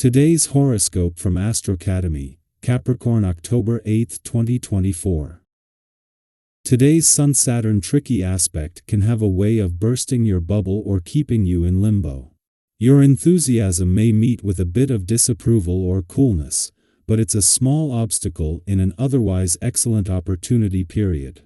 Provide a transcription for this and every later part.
Today's horoscope from AstroCademy, Capricorn October 8, 2024. Today's Sun-Saturn tricky aspect can have a way of bursting your bubble or keeping you in limbo. Your enthusiasm may meet with a bit of disapproval or coolness, but it's a small obstacle in an otherwise excellent opportunity period.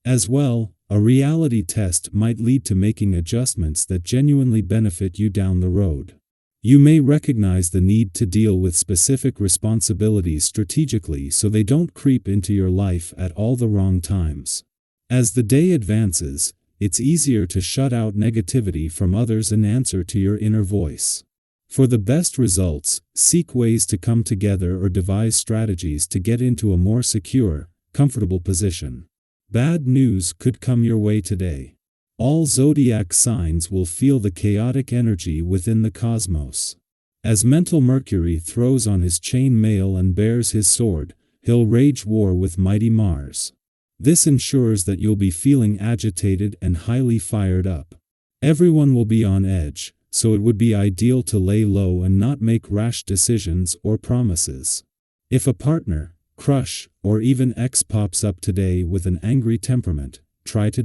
As well, a reality test might lead to making adjustments that genuinely benefit you down the road. You may recognize the need to deal with specific responsibilities strategically so they don't creep into your life at all the wrong times. As the day advances, it's easier to shut out negativity from others and answer to your inner voice. For the best results, seek ways to come together or devise strategies to get into a more secure, comfortable position. Bad news could come your way today. All zodiac signs will feel the chaotic energy within the cosmos. As mental Mercury throws on his chain mail and bears his sword, he'll wage war with mighty Mars. This ensures that you'll be feeling agitated and highly fired up. Everyone will be on edge, so it would be ideal to lay low and not make rash decisions or promises. If a partner, crush, or even ex pops up today with an angry temperament, try to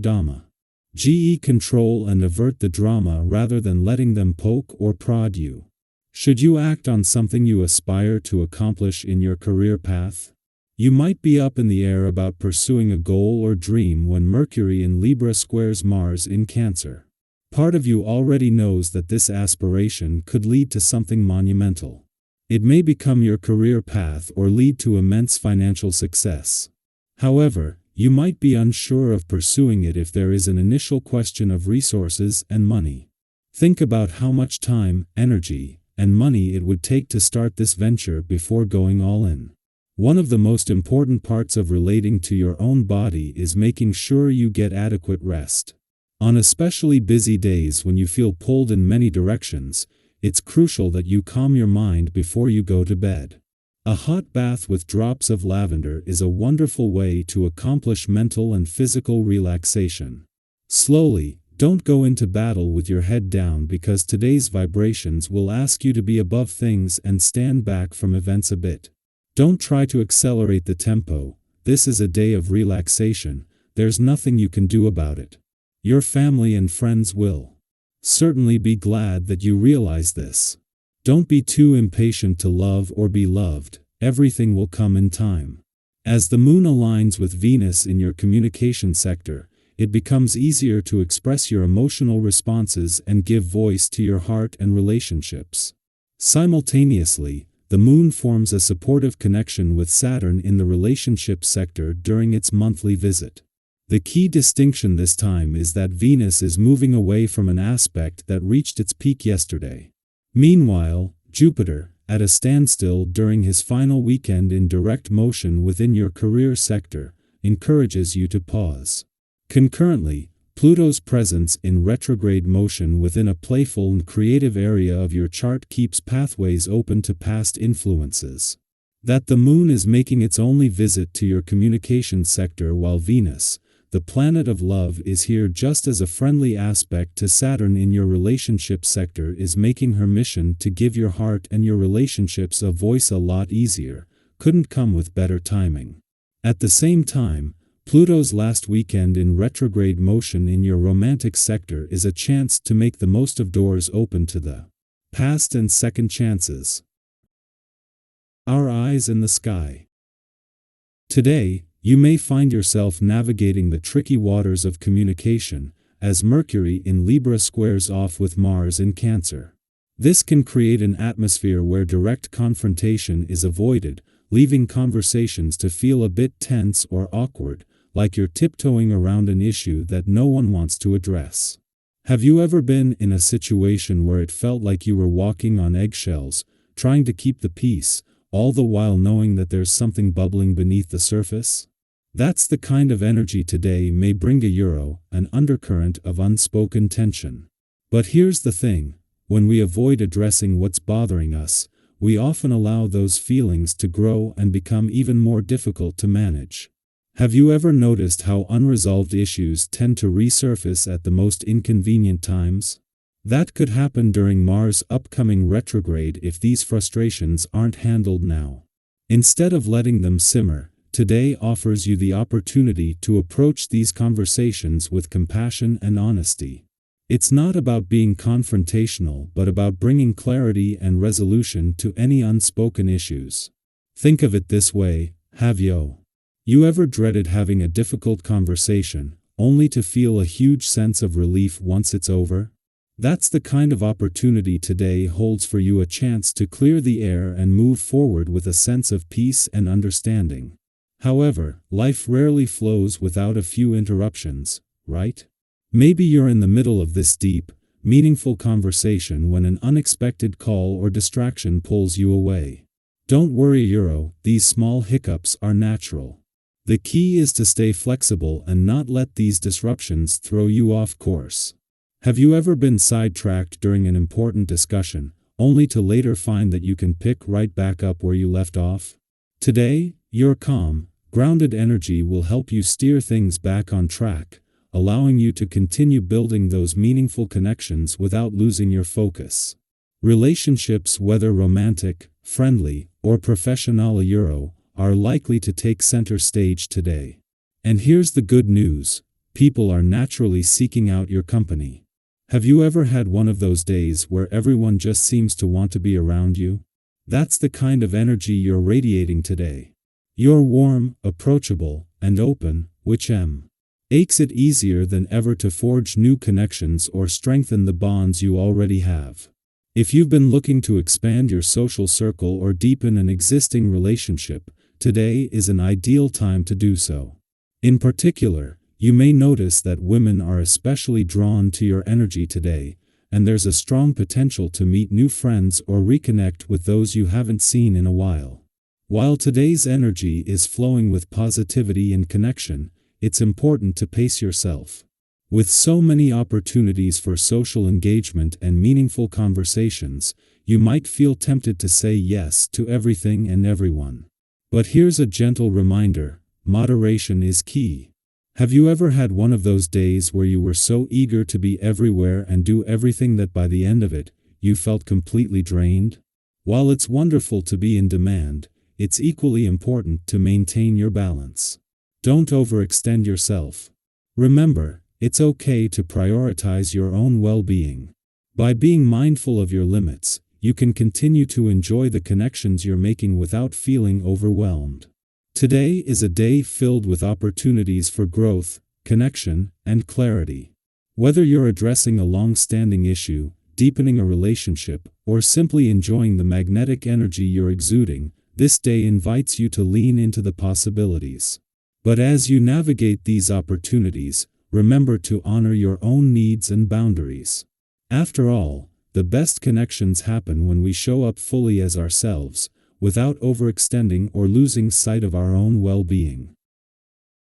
control and avert the drama rather than letting them poke or prod you. Should you act on something you aspire to accomplish in your career path? You might be up in the air about pursuing a goal or dream when Mercury in Libra squares Mars in Cancer. Part of you already knows that this aspiration could lead to something monumental. It may become your career path or lead to immense financial success. However, you might be unsure of pursuing it if there is an initial question of resources and money. Think about how much time, energy, and money it would take to start this venture before going all in. One of the most important parts of relating to your own body is making sure you get adequate rest. On especially busy days when you feel pulled in many directions, it's crucial that you calm your mind before you go to bed. A hot bath with drops of lavender is a wonderful way to accomplish mental and physical relaxation. Slowly, don't go into battle with your head down because today's vibrations will ask you to be above things and stand back from events a bit. Don't try to accelerate the tempo. This is a day of relaxation. There's nothing you can do about it. Your family and friends will certainly be glad that you realize this. Don't be too impatient to love or be loved. Everything will come in time. As the moon aligns with Venus in your communication sector, it becomes easier to express your emotional responses and give voice to your heart and relationships. Simultaneously, the moon forms a supportive connection with Saturn in the relationship sector during its monthly visit. The key distinction this time is that Venus is moving away from an aspect that reached its peak yesterday. Meanwhile, Jupiter, at a standstill during his final weekend in direct motion within your career sector, encourages you to pause. Concurrently, Pluto's presence in retrograde motion within a playful and creative area of your chart keeps pathways open to past influences. That the moon is making its only visit to your communication sector while Venus, the planet of love, is here just as a friendly aspect to Saturn in your relationship sector is making her mission to give your heart and your relationships a voice a lot easier, couldn't come with better timing. At the same time, Pluto's last weekend in retrograde motion in your romantic sector is a chance to make the most of doors open to the past and second chances. Our eyes in the sky. Today, you may find yourself navigating the tricky waters of communication, as Mercury in Libra squares off with Mars in Cancer. This can create an atmosphere where direct confrontation is avoided, leaving conversations to feel a bit tense or awkward, like you're tiptoeing around an issue that no one wants to address. Have you ever been in a situation where it felt like you were walking on eggshells, trying to keep the peace, all the while knowing that there's something bubbling beneath the surface? That's the kind of energy today may bring an undercurrent of unspoken tension. But here's the thing, when we avoid addressing what's bothering us, we often allow those feelings to grow and become even more difficult to manage. Have you ever noticed how unresolved issues tend to resurface at the most inconvenient times? That could happen during Mars' upcoming retrograde if these frustrations aren't handled now. Instead of letting them simmer, today offers you the opportunity to approach these conversations with compassion and honesty. It's not about being confrontational but about bringing clarity and resolution to any unspoken issues. Think of it this way, have you ever dreaded having a difficult conversation, only to feel a huge sense of relief once it's over? That's the kind of opportunity today holds for you, a chance to clear the air and move forward with a sense of peace and understanding. However, life rarely flows without a few interruptions, right? Maybe you're in the middle of this deep, meaningful conversation when an unexpected call or distraction pulls you away. Don't worry, these small hiccups are natural. The key is to stay flexible and not let these disruptions throw you off course. Have you ever been sidetracked during an important discussion, only to later find that you can pick right back up where you left off? Today, your calm, grounded energy will help you steer things back on track, allowing you to continue building those meaningful connections without losing your focus. Relationships, whether romantic, friendly, or professional, are likely to take center stage today. And here's the good news: people are naturally seeking out your company. Have you ever had one of those days where everyone just seems to want to be around you? That's the kind of energy you're radiating today. You're warm, approachable, and open, which makes it easier than ever to forge new connections or strengthen the bonds you already have. If you've been looking to expand your social circle or deepen an existing relationship, today is an ideal time to do so. In particular, you may notice that women are especially drawn to your energy today, and there's a strong potential to meet new friends or reconnect with those you haven't seen in a while. While today's energy is flowing with positivity and connection, it's important to pace yourself. With so many opportunities for social engagement and meaningful conversations, you might feel tempted to say yes to everything and everyone. But here's a gentle reminder: moderation is key. Have you ever had one of those days where you were so eager to be everywhere and do everything that by the end of it, you felt completely drained? While it's wonderful to be in demand, it's equally important to maintain your balance. Don't overextend yourself. Remember, it's okay to prioritize your own well-being. By being mindful of your limits, you can continue to enjoy the connections you're making without feeling overwhelmed. Today is a day filled with opportunities for growth, connection, and clarity. Whether you're addressing a long-standing issue, deepening a relationship, or simply enjoying the magnetic energy you're exuding, this day invites you to lean into the possibilities. But as you navigate these opportunities, remember to honor your own needs and boundaries. After all, the best connections happen when we show up fully as ourselves, without overextending or losing sight of our own well-being.